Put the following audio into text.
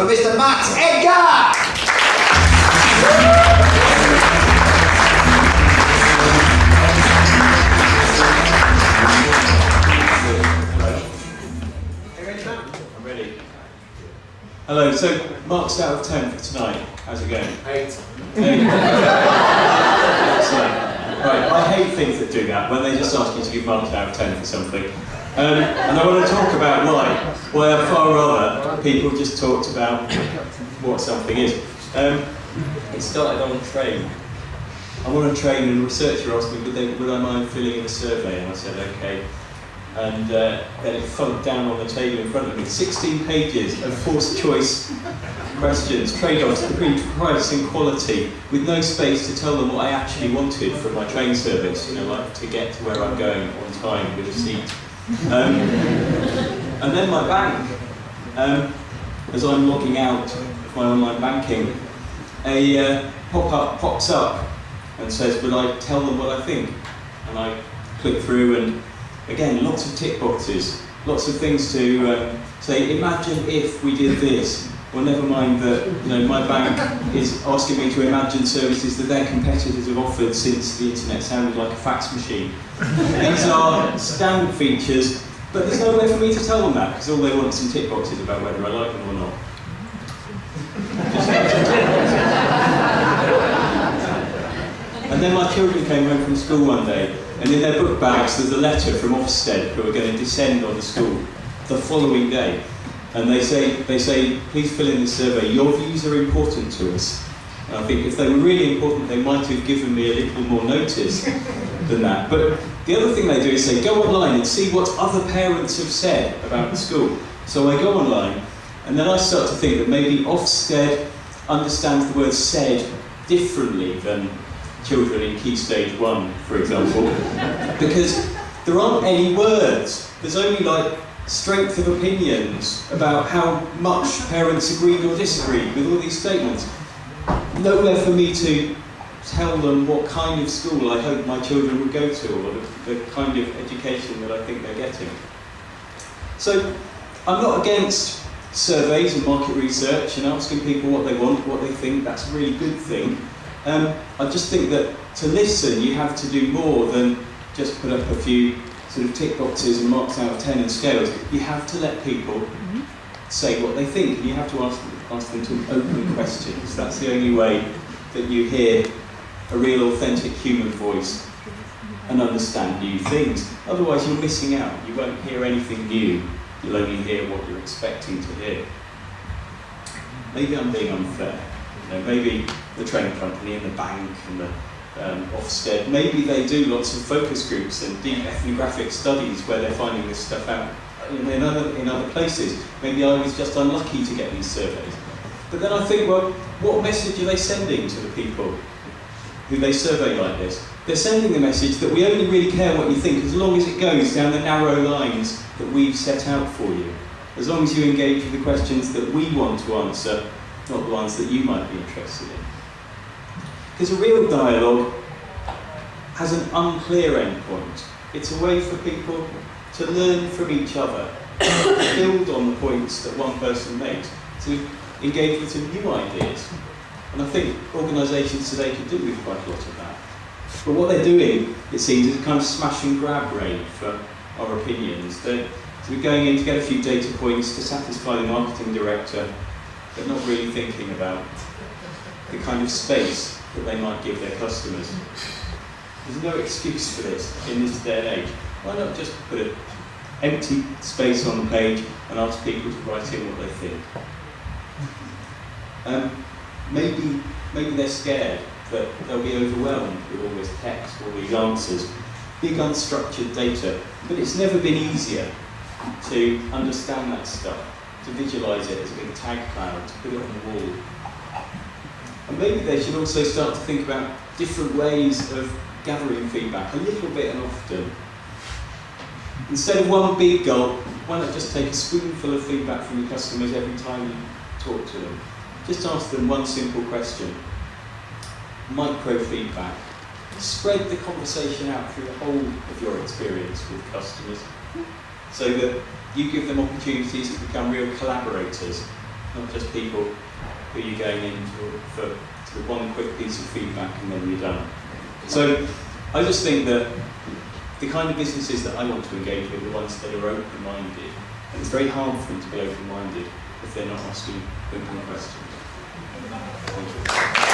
for Mr. Max Edgar! I'm ready. Hello, so marks out of 10 for tonight. How's it going? 8. Excellent. Right, I hate things that do that, when they just ask you to give marks out of 10 for something. And I want to talk about why I'd far rather people just talked about what something is. It started on a train. I'm on a train and a researcher asked me would I mind filling in a survey, and I said okay. And then it thumped down on the table in front of me. 16 pages of forced choice questions, trade-offs between price and quality, with no space to tell them what I actually wanted from my train service, you know, like to get to where I'm going on time with a seat. And then my bank, as I'm logging out of my online banking, a pop-up pops up and says, will I tell them what I think? And I click through and again, lots of tick boxes, lots of things to say, imagine if we did this. Well, never mind that, you know, my bank is asking me to imagine services that their competitors have offered since the internet sounded like a fax machine. These are standard features, but there's no way for me to tell them that, because all they want is some tick boxes about whether I like them or not. And then my children came home from school one day, and in their book bags there's a letter from Ofsted who are going to descend on the school the following day. And they say, please fill in this survey, your views are important to us. And I think if they were really important, they might have given me a little more notice than that. But the other thing they do is say, go online and see what other parents have said about the school. So I go online, and then I start to think that maybe Ofsted understands the word said differently than children in Key Stage 1, for example, because there aren't any words. There's only like strength of opinions about how much parents agreed or disagreed with all these statements. Nowhere for me to tell them what kind of school I hope my children would go to, or the kind of education that I think they're getting. So I'm not against surveys and market research and asking people what they want, what they think. That's a really good thing. I just think that to listen, you have to do more than just put up a few sort of tick boxes and marks out of 10 and scales. You have to let people say what they think, and you have to ask them to open questions. That's the only way that you hear a real, authentic human voice and understand new things. Otherwise, you're missing out. You won't hear anything new. You'll only hear what you're expecting to hear. Maybe I'm being unfair. You know, maybe the train company and the bank and the Ofsted, maybe they do lots of focus groups and deep ethnographic studies where they're finding this stuff out in other places. Maybe I was just unlucky to get these surveys. But then I think, well, what message are they sending to the people who they survey like this? They're sending the message that we only really care what you think as long as it goes down the narrow lines that we've set out for you. As long as you engage with the questions that we want to answer, not the ones that you might be interested in. Because a real dialogue has an unclear endpoint. It's a way for people to learn from each other, to build on the points that one person makes, to engage with some new ideas. And I think organisations today could do with quite a lot of that. But what they're doing, it seems, is a kind of smash and grab raid for our opinions. So we're going in to get a few data points to satisfy the marketing director, but not really thinking about the kind of space that they might give their customers. There's no excuse for this in this day and age. Why not just put an empty space on the page and ask people to write in what they think? Maybe they're scared that they'll be overwhelmed with all this text, all these answers, big unstructured data. But it's never been easier to understand that stuff, to visualise it as a big tag cloud, to put it on the wall. And maybe they should also start to think about different ways of gathering feedback, a little bit and often. Instead of one big gulp, why not just take a spoonful of feedback from your customers every time you talk to them? Just ask them one simple question. Micro feedback. Spread the conversation out through the whole of your experience with customers, so that you give them opportunities to become real collaborators not just people who you're going in for sort of one quick piece of feedback and then you're done. So I just think that the kind of businesses that I want to engage with are the ones that are open-minded, and it's very hard for them to be open-minded if they're not asking open questions. Thank you.